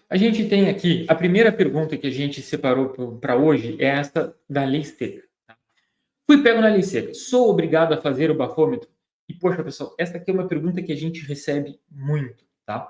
a gente tem aqui, a primeira pergunta que a gente separou para hoje é essa da lei seca. Tá? Fui pego na lei seca, sou obrigado a fazer o bafômetro? E, poxa, pessoal, essa aqui é uma pergunta que a gente recebe muito, tá?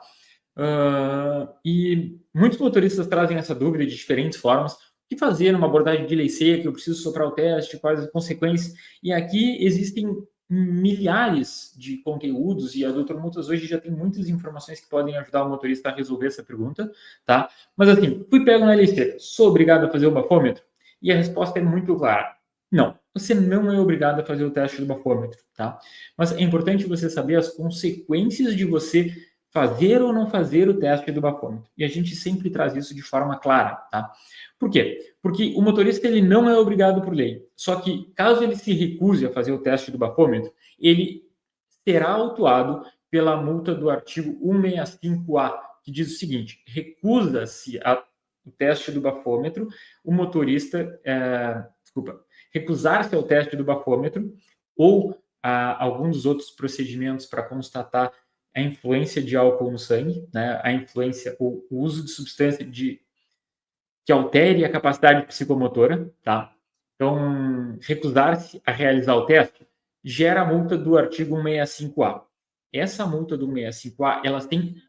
E muitos motoristas trazem essa dúvida de diferentes formas. O que fazer numa abordagem de lei seca? Eu preciso soprar o teste, quais as consequências? E aqui existem milhares de conteúdos e a Doutor Multas hoje já tem muitas informações que podem ajudar o motorista a resolver essa pergunta, tá? Mas assim, fui pego na lei seca, sou obrigado a fazer o bafômetro? E a resposta é muito clara. Não, você não é obrigado a fazer o teste do bafômetro, tá? Mas é importante você saber as consequências de você fazer ou não fazer o teste do bafômetro. E a gente sempre traz isso de forma clara, tá? Por quê? Porque o motorista ele não é obrigado por lei. Só que caso ele se recuse a fazer o teste do bafômetro, ele será autuado pela multa do artigo 165A, que diz o seguinte: recusa-se o teste do bafômetro, o motorista, recusar-se ao teste do bafômetro ou a algum dos outros procedimentos para constatar a influência de álcool no sangue, né, a influência, o uso de substância que altere a capacidade psicomotora, tá? Então, recusar-se a realizar o teste gera a multa do artigo 165A. Essa multa do 165A, ela tem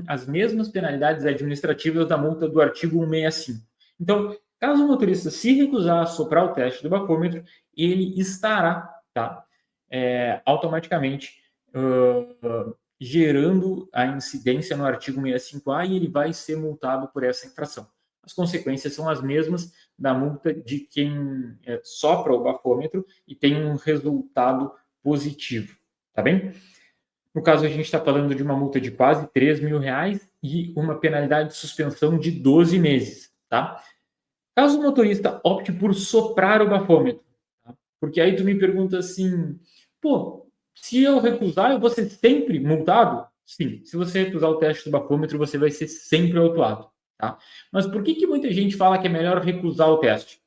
as mesmas penalidades administrativas da multa do artigo 165. Então, caso o motorista se recusar a soprar o teste do bafômetro, ele estará, tá, automaticamente gerando a incidência no artigo 165A e ele vai ser multado por essa infração. As consequências são as mesmas da multa de quem sopra o bafômetro e tem um resultado positivo, tá bem? No caso, a gente está falando de uma multa de quase R$3.000 e uma penalidade de suspensão de 12 meses, tá? Caso o motorista opte por soprar o bafômetro, tá? Porque aí tu me pergunta assim, pô, se eu recusar, eu vou ser sempre multado? Sim, se você recusar o teste do bafômetro, você vai ser sempre autuado, tá? Mas por que muita gente fala que é melhor recusar o teste?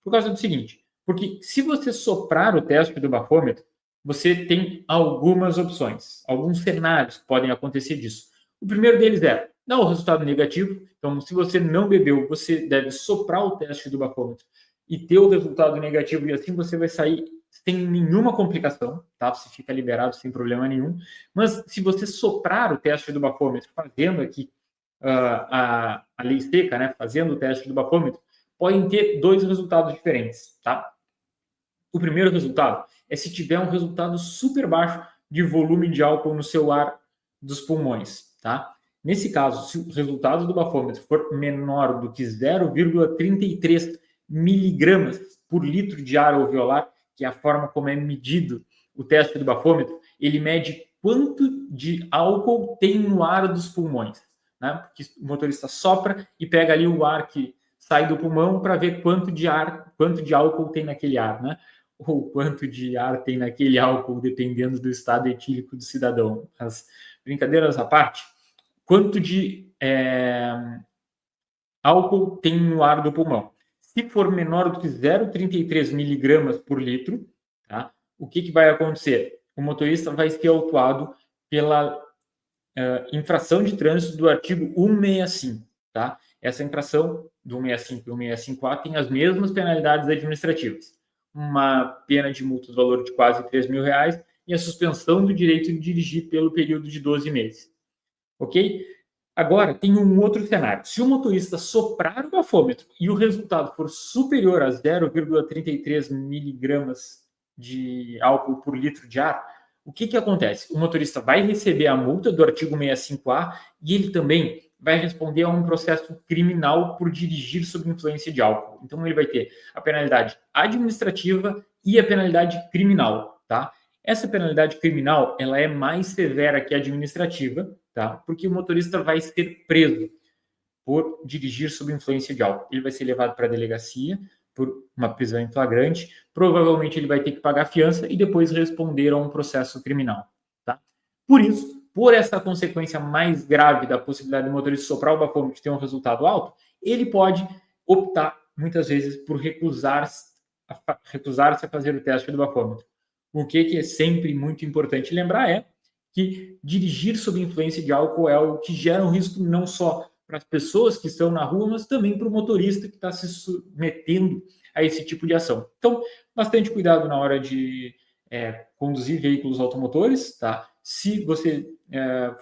Por causa do seguinte, porque se você soprar o teste do bafômetro, você tem algumas opções, alguns cenários que podem acontecer disso. O primeiro deles é dar o resultado negativo. Então, se você não bebeu, você deve soprar o teste do bafômetro e ter o resultado negativo, e assim você vai sair sem nenhuma complicação, tá? Você fica liberado sem problema nenhum. Mas se você soprar o teste do bafômetro, fazendo aqui a lei seca, né? Fazendo o teste do bafômetro, podem ter dois resultados diferentes, tá? O primeiro resultado é se tiver um resultado super baixo de volume de álcool no seu ar dos pulmões, tá? Nesse caso, se o resultado do bafômetro for menor do que 0,33 miligramas por litro de ar alveolar, que é a forma como é medido o teste do bafômetro, ele mede quanto de álcool tem no ar dos pulmões, né? Porque o motorista sopra e pega ali o ar que sai do pulmão para ver quanto de álcool tem naquele ar, né? Ou quanto de ar tem naquele álcool, dependendo do estado etílico do cidadão. As brincadeiras à parte, quanto de álcool tem no ar do pulmão? Se for menor do que 0,33 miligramas por litro, tá? O que vai acontecer? O motorista vai ser autuado pela infração de trânsito do artigo 165, tá? Essa infração do 165 e 165A tem as mesmas penalidades administrativas. Uma pena de multa do valor de quase R$3.000 e a suspensão do direito de dirigir pelo período de 12 meses. Ok? Agora, tem um outro cenário. Se o motorista soprar o bafômetro e o resultado for superior a 0,33 miligramas de álcool por litro de ar, o que acontece? O motorista vai receber a multa do artigo 165A e ele também vai responder a um processo criminal por dirigir sob influência de álcool. Então, ele vai ter a penalidade administrativa e a penalidade criminal, tá? Essa penalidade criminal, ela é mais severa que a administrativa, tá? Porque o motorista vai ser preso por dirigir sob influência de álcool. Ele vai ser levado para a delegacia por uma prisão em flagrante, provavelmente ele vai ter que pagar fiança e depois responder a um processo criminal, tá? Por isso, por essa consequência mais grave da possibilidade do motorista soprar o bafômetro e ter um resultado alto, ele pode optar, muitas vezes, por recusar-se a fazer o teste do bafômetro. O que é sempre muito importante lembrar é que dirigir sob influência de álcool é algo que gera um risco não só para as pessoas que estão na rua, mas também para o motorista que está se submetendo a esse tipo de ação. Então, bastante cuidado na hora de conduzir veículos automotores, tá? Se você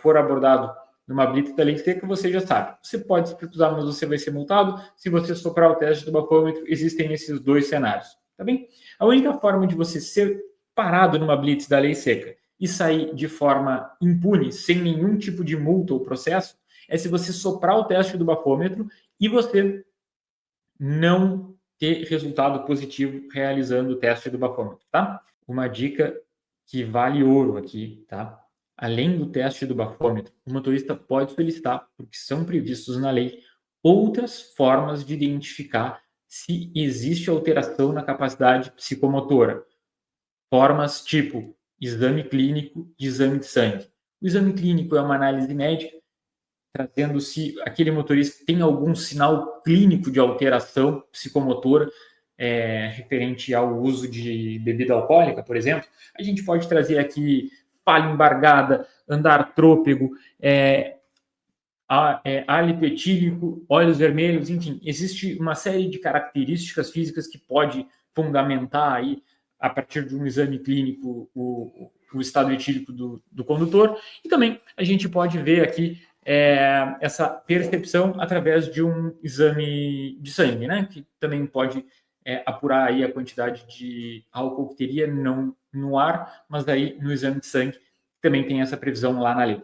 for abordado numa blitz da lei seca, você já sabe. Você pode se recusar, mas você vai ser multado. Se você soprar o teste do bafômetro, existem esses dois cenários, tá bem? A única forma de você ser parado numa blitz da lei seca e sair de forma impune, sem nenhum tipo de multa ou processo, é se você soprar o teste do bafômetro e você não ter resultado positivo realizando o teste do bafômetro, tá? Uma dica que vale ouro aqui, tá? Além do teste do bafômetro, o motorista pode solicitar, porque são previstos na lei, outras formas de identificar se existe alteração na capacidade psicomotora. Formas tipo exame clínico e exame de sangue. O exame clínico é uma análise médica, trazendo se aquele motorista tem algum sinal clínico de alteração psicomotora referente ao uso de bebida alcoólica, por exemplo. A gente pode trazer aqui fala embargada, andar trôpego, hálito etílico, olhos vermelhos, enfim, existe uma série de características físicas que pode fundamentar aí, a partir de um exame clínico, o estado etílico do condutor. E também a gente pode ver aqui essa percepção através de um exame de sangue, né? Que também pode apurar aí a quantidade de álcool que teria, não no ar, mas daí no exame de sangue também tem essa previsão lá na lei.